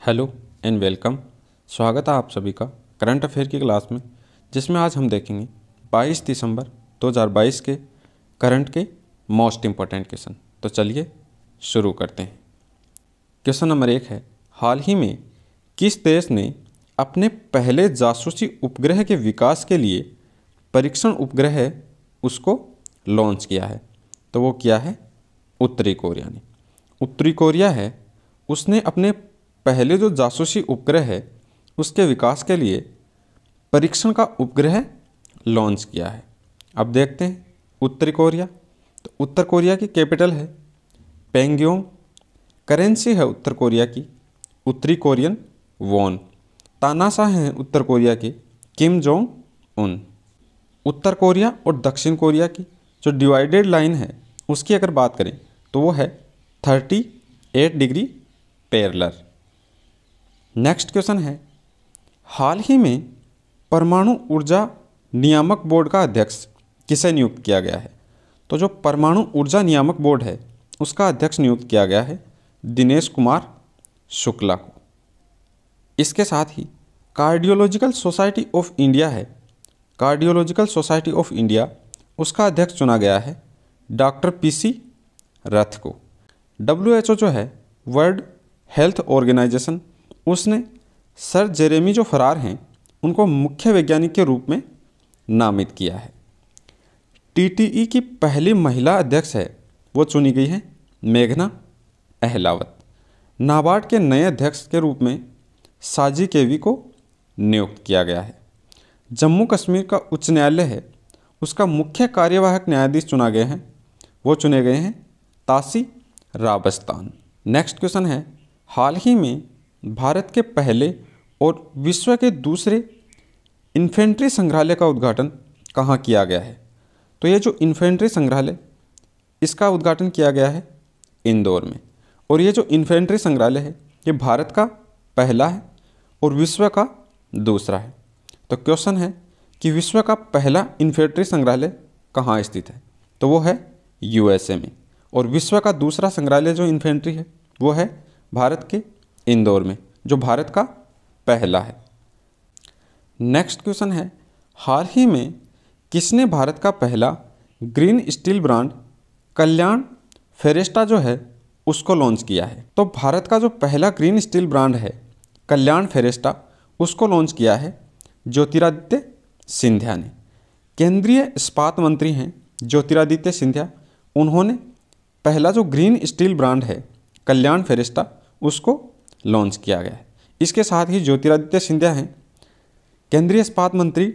Hello and welcome. स्वागत है आप सभी का करंट अफेयर की क्लास में, जिसमें आज हम देखेंगे 22 दिसंबर 2022 के करंट के मोस्ट इम्पॉर्टेंट क्वेश्चन। तो चलिए शुरू करते हैं। क्वेश्चन नंबर 1 है, हाल ही में किस देश ने अपने पहले जासूसी उपग्रह के विकास के लिए परीक्षण उपग्रह उसको लॉन्च किया है? तो वो किया है उत्तरी कोरिया ने। उत्तरी कोरिया है उसने अपने पहले जो जासूसी उपग्रह है उसके विकास के लिए परीक्षण का उपग्रह लॉन्च किया है। अब देखते हैं उत्तरी कोरिया। तो उत्तर कोरिया की कैपिटल है पेंगयोंग। करेंसी है उत्तर कोरिया की उत्तरी कोरियन वॉन। तानाशाह हैं उत्तर कोरिया के किम जोंग उन। उत्तर कोरिया और दक्षिण कोरिया की जो डिवाइडेड लाइन है उसकी अगर बात करें तो वो है 38 डिग्री पैरेलल। नेक्स्ट क्वेश्चन है, हाल ही में परमाणु ऊर्जा नियामक बोर्ड का अध्यक्ष किसे नियुक्त किया गया है? तो जो परमाणु ऊर्जा नियामक बोर्ड है उसका अध्यक्ष नियुक्त किया गया है दिनेश कुमार शुक्ला को। इसके साथ ही कार्डियोलॉजिकल सोसाइटी ऑफ इंडिया है, कार्डियोलॉजिकल सोसाइटी ऑफ इंडिया, उसका अध्यक्ष चुना गया है डॉक्टर पीसी रथ को। WHO जो है वर्ल्ड हेल्थ ऑर्गेनाइजेशन, उसने सर जेरेमी जो फरार हैं उनको मुख्य वैज्ञानिक के रूप में नामित किया है। TTE की पहली महिला अध्यक्ष है वो चुनी गई है मेघना अहलावत। नाबार्ड के नए अध्यक्ष के रूप में साजी केवी को नियुक्त किया गया है। जम्मू कश्मीर का उच्च न्यायालय है उसका मुख्य कार्यवाहक न्यायाधीश चुना गए हैं, वो चुने गए हैं तासी राबस्तान। नेक्स्ट क्वेश्चन है, हाल ही में भारत के पहले और विश्व के दूसरे इन्फेंट्री संग्रहालय का उद्घाटन कहाँ किया गया है? तो ये जो इन्फेंट्री संग्रहालय इसका उद्घाटन किया गया है इंदौर में। और ये जो इन्फेंट्री संग्रहालय है ये भारत का पहला है और विश्व का दूसरा है। तो क्वेश्चन है कि विश्व का पहला इन्फेंट्री संग्रहालय कहाँ स्थित है? तो वो है USA में। और विश्व का दूसरा संग्रहालय जो इन्फेंट्री है वो है भारत के इंदौर में, जो भारत का पहला है। नेक्स्ट क्वेश्चन है, हाल ही में किसने भारत का पहला ग्रीन स्टील ब्रांड कल्याण फेरेस्टा जो है उसको लॉन्च किया है? तो भारत का जो पहला ग्रीन स्टील ब्रांड है कल्याण फेरेस्टा, उसको लॉन्च किया है ज्योतिरादित्य सिंधिया ने। केंद्रीय इस्पात मंत्री हैं ज्योतिरादित्य सिंधिया, उन्होंने पहला जो ग्रीन स्टील ब्रांड है कल्याण फेरेस्टा उसको लॉन्च किया गया है। इसके साथ ही ज्योतिरादित्य सिंधिया हैं केंद्रीय इस्पात मंत्री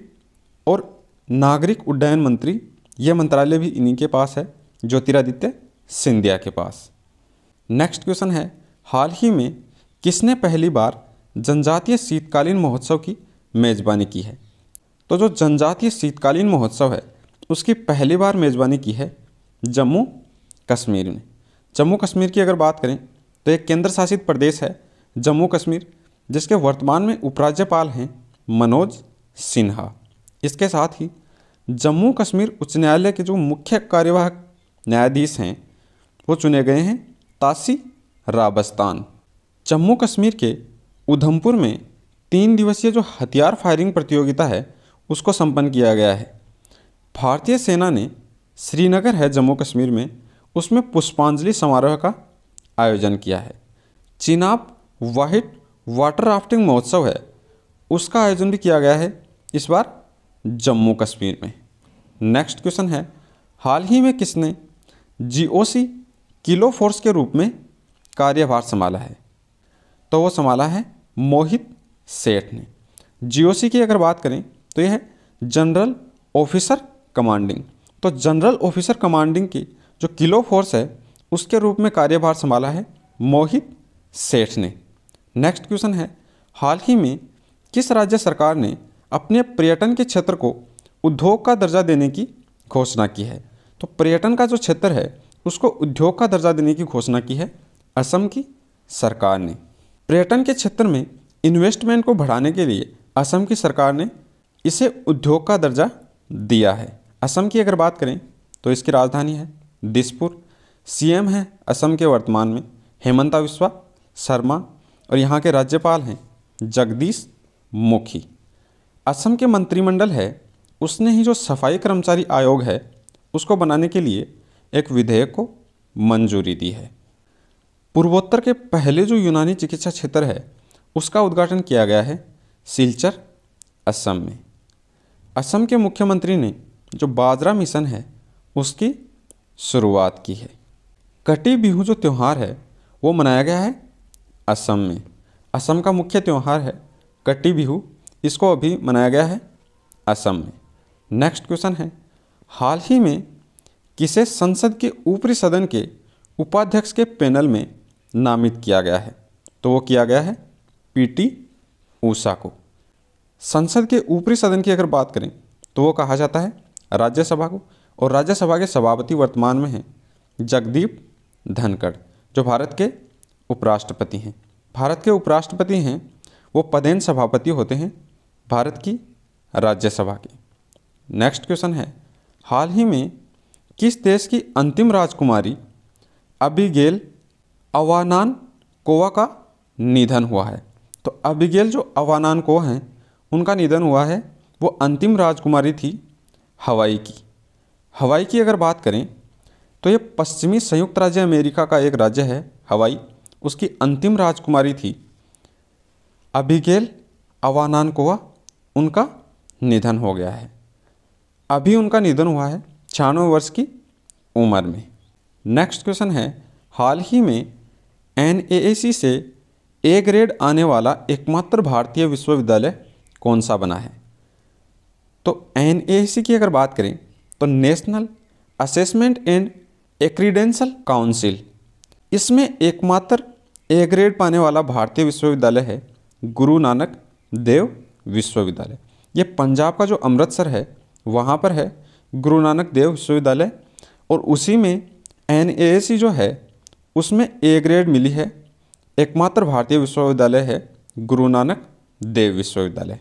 और नागरिक उड्डयन मंत्री, ये मंत्रालय भी इन्हीं के पास है, ज्योतिरादित्य सिंधिया के पास। नेक्स्ट क्वेश्चन है, हाल ही में किसने पहली बार जनजातीय शीतकालीन महोत्सव की मेज़बानी की है? तो जो जनजातीय शीतकालीन महोत्सव है उसकी पहली बार मेज़बानी की है जम्मू कश्मीर ने। जम्मू कश्मीर की अगर बात करें तो एक केंद्र शासित प्रदेश है जम्मू कश्मीर, जिसके वर्तमान में उपराज्यपाल हैं मनोज सिन्हा। इसके साथ ही जम्मू कश्मीर उच्च न्यायालय के जो मुख्य कार्यवाहक न्यायाधीश हैं वो चुने गए हैं तासी राबस्तान। जम्मू कश्मीर के उधमपुर में 3 दिवसीय जो हथियार फायरिंग प्रतियोगिता है उसको संपन्न किया गया है। भारतीय सेना ने श्रीनगर है जम्मू कश्मीर में, उसमें पुष्पांजलि समारोह का आयोजन किया है। चिनाब वाहिड वाटर राफ्टिंग महोत्सव है उसका आयोजन भी किया गया है इस बार जम्मू कश्मीर में। नेक्स्ट क्वेश्चन है, हाल ही में किसने GOC किलो फोर्स के रूप में कार्यभार संभाला है? तो वो संभाला है मोहित सेठ ने। GOC की अगर बात करें तो यह है जनरल ऑफिसर कमांडिंग। तो जनरल ऑफिसर कमांडिंग की जो किलो फोर्स है उसके रूप में कार्यभार संभाला है मोहित सेठ ने। नेक्स्ट क्वेश्चन है, हाल ही में किस राज्य सरकार ने अपने पर्यटन के क्षेत्र को उद्योग का दर्जा देने की घोषणा की है? तो पर्यटन का जो क्षेत्र है उसको उद्योग का दर्जा देने की घोषणा की है असम की सरकार ने। पर्यटन के क्षेत्र में इन्वेस्टमेंट को बढ़ाने के लिए असम की सरकार ने इसे उद्योग का दर्जा दिया है। असम की अगर बात करें तो इसकी राजधानी है दिसपुर। CM है असम के वर्तमान में हेमंता बिस्वा शर्मा। और यहाँ के राज्यपाल हैं जगदीश मुखी। असम के मंत्रिमंडल है उसने ही जो सफाई कर्मचारी आयोग है उसको बनाने के लिए एक विधेयक को मंजूरी दी है। पूर्वोत्तर के पहले जो यूनानी चिकित्सा क्षेत्र है उसका उद्घाटन किया गया है सिलचर, असम में। असम के मुख्यमंत्री ने जो बाजरा मिशन है उसकी शुरुआत की है। कटी बिहू जो त्यौहार है वो मनाया गया है असम में। असम का मुख्य त्यौहार है कटी बिहू, इसको अभी मनाया गया है असम में। नेक्स्ट क्वेश्चन है, हाल ही में किसे संसद के ऊपरी सदन के उपाध्यक्ष के पैनल में नामित किया गया है? तो वो किया गया है पीटी ऊषा को। संसद के ऊपरी सदन की अगर बात करें तो वो कहा जाता है राज्यसभा को, और राज्यसभा के सभापति वर्तमान में हैं जगदीप धनखड़ जो भारत के उपराष्ट्रपति हैं। भारत के उपराष्ट्रपति हैं वो पदेन सभापति होते हैं भारत की राज्यसभा के। नेक्स्ट क्वेश्चन है, हाल ही में किस देश की अंतिम राजकुमारी अबिगेल अवानानकोवा का निधन हुआ है? तो अबिगेल जो अवानानकोवा हैं उनका निधन हुआ है, वो अंतिम राजकुमारी थी हवाई की। हवाई की अगर बात करें तो ये पश्चिमी संयुक्त राज्य अमेरिका का एक राज्य है हवाई, उसकी अंतिम राजकुमारी थी अबिगेल अवानानकोवा, उनका निधन हो गया है। अभी उनका निधन हुआ है 96 वर्ष की उम्र में। नेक्स्ट क्वेश्चन है, हाल ही में NAAC से A ग्रेड आने वाला एकमात्र भारतीय विश्वविद्यालय कौन सा बना है? तो NAAC की अगर बात करें तो नेशनल असेसमेंट एंड एक्रीडेंशियल काउंसिल, इसमें एकमात्र A ग्रेड पाने वाला भारतीय विश्वविद्यालय है गुरु नानक देव विश्वविद्यालय। ये पंजाब का जो अमृतसर है वहाँ पर है गुरु नानक देव विश्वविद्यालय, और उसी में NAAC जो है उसमें A ग्रेड मिली है। एकमात्र भारतीय विश्वविद्यालय है गुरु नानक देव विश्वविद्यालय।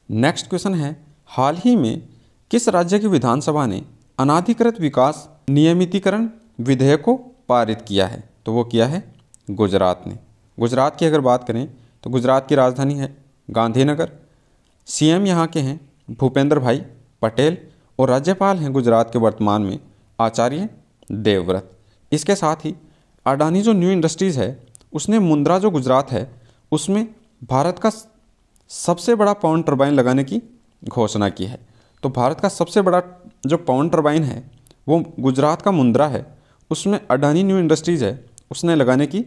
नेक्स्ट क्वेश्चन है, हाल ही में किस राज्य की विधानसभा ने अनाधिकृत विकास नियमितीकरण विधेयक को पारित किया है? तो वो किया है गुजरात ने। गुजरात की अगर बात करें तो गुजरात की राजधानी है गांधीनगर। CM यहाँ के हैं भूपेंद्र भाई पटेल, और राज्यपाल हैं गुजरात के वर्तमान में आचार्य देवव्रत। इसके साथ ही अडानी जो न्यू इंडस्ट्रीज़ है उसने मुंद्रा जो गुजरात है उसमें भारत का सबसे बड़ा पवन टरबाइन लगाने की घोषणा की है। तो भारत का सबसे बड़ा जो पवन टरबाइन है वो गुजरात का मुंद्रा है, उसमें अडानी न्यू इंडस्ट्रीज़ है उसने लगाने की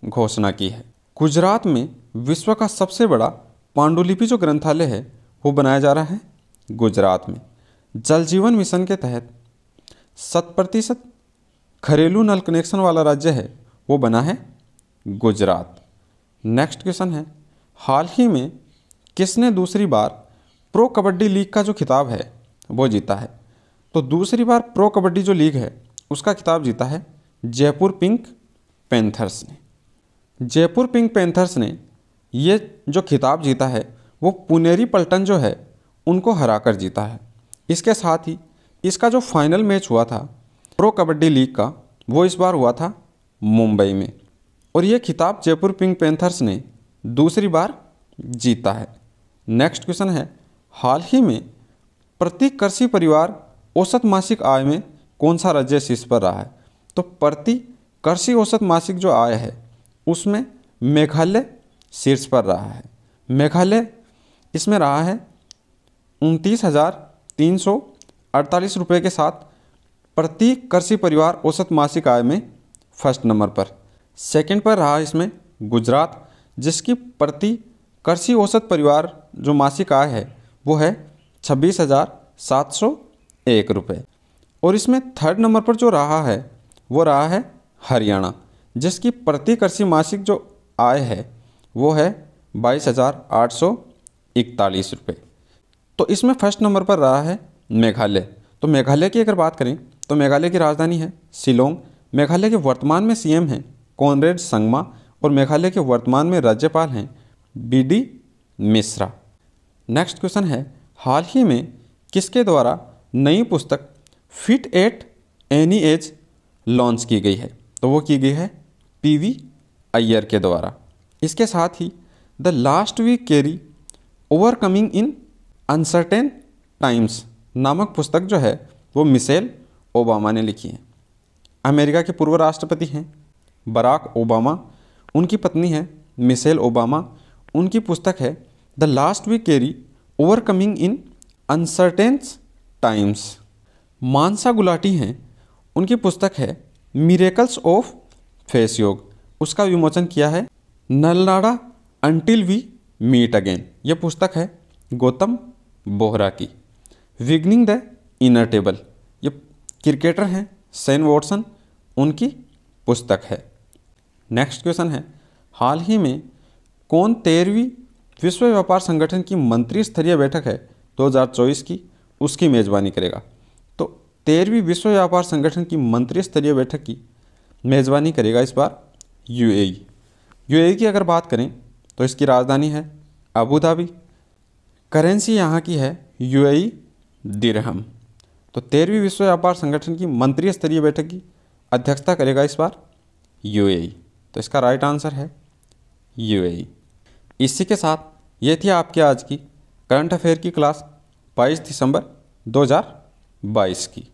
घोषणा की है। गुजरात में विश्व का सबसे बड़ा पांडुलिपि जो ग्रंथालय है वो बनाया जा रहा है गुजरात में। जल जीवन मिशन के तहत 100% घरेलू नल कनेक्शन वाला राज्य है वो बना है गुजरात। नेक्स्ट क्वेश्चन है, हाल ही में किसने दूसरी बार प्रो कबड्डी लीग का जो खिताब है वो जीता है? तो दूसरी बार प्रो कबड्डी जो लीग है उसका खिताब जीता है जयपुर पिंक पैंथर्स ने। जयपुर पिंक पैंथर्स ने ये जो खिताब जीता है वो पुनेरी पल्टन जो है उनको हराकर जीता है। इसके साथ ही इसका जो फाइनल मैच हुआ था प्रो कबड्डी लीग का वो इस बार हुआ था मुंबई में, और ये खिताब जयपुर पिंक पैंथर्स ने दूसरी बार जीता है। नेक्स्ट क्वेश्चन है, हाल ही में प्रति कृषि परिवार औसत मासिक आय में कौन सा राज्य शीर्ष पर रहा है? तो प्रति कृषि औसत मासिक जो आय है उसमें मेघालय शीर्ष पर रहा है। मेघालय इसमें रहा है 29,348 रुपये के साथ प्रति कृषि परिवार औसत मासिक आय में फर्स्ट नंबर पर। सेकंड पर रहा इसमें गुजरात, जिसकी प्रति कृषि औसत परिवार जो मासिक आय है वो है 26,701 रुपये। और इसमें थर्ड नंबर पर जो रहा है वो रहा है हरियाणा, जिसकी प्रति कृषि मासिक जो आय है वो है 22,841 रुपये। तो इसमें फर्स्ट नंबर पर रहा है मेघालय। तो मेघालय की अगर बात करें तो मेघालय की राजधानी है शिलोंग। मेघालय के वर्तमान में CM हैं कॉनरेड संगमा, और मेघालय के वर्तमान में राज्यपाल हैं BD मिश्रा। नेक्स्ट क्वेश्चन है, हाल ही में किसके द्वारा नई पुस्तक fit at any as launch की गई है? तो वो की गई है PV अय्यर के द्वारा। इसके साथ ही the last we carry overcoming in uncertain times नामक पुस्तक जो है वो मिशेल ओबामा ने लिखी है। अमेरिका के पूर्व राष्ट्रपति हैं बराक ओबामा, उनकी पत्नी है मिशेल ओबामा। उनकी पुस्तक है the last we carry overcoming in uncertain times. Mansa Gulati हैं, उनकी पुस्तक है मिरेकल्स ऑफ फेस योग, उसका विमोचन किया है नलनाडा अंटिल वी मीट अगेन। यह पुस्तक है गौतम बोहरा की। विगनिंग द इनर टेबल, ये क्रिकेटर हैं शेन वॉटसन, उनकी पुस्तक है। नेक्स्ट क्वेश्चन है, हाल ही में कौन 13वीं विश्व व्यापार संगठन की मंत्री स्तरीय बैठक है 2024 की, उसकी मेज़बानी करेगा। तो 13वीं विश्व व्यापार संगठन की मंत्री स्तरीय बैठक की मेज़बानी करेगा इस बार यूएई। यूएई की अगर बात करें तो इसकी राजधानी है अबू धाबी। करेंसी यहाँ की है यूएई दिरहम। तो 13वीं विश्व व्यापार संगठन की मंत्री स्तरीय बैठक की अध्यक्षता करेगा इस बार यूएई। तो इसका राइट आंसर है यूएई। इसी के साथ ये थी आपकी आज की करंट अफेयर की क्लास 22 दिसंबर 2022 की।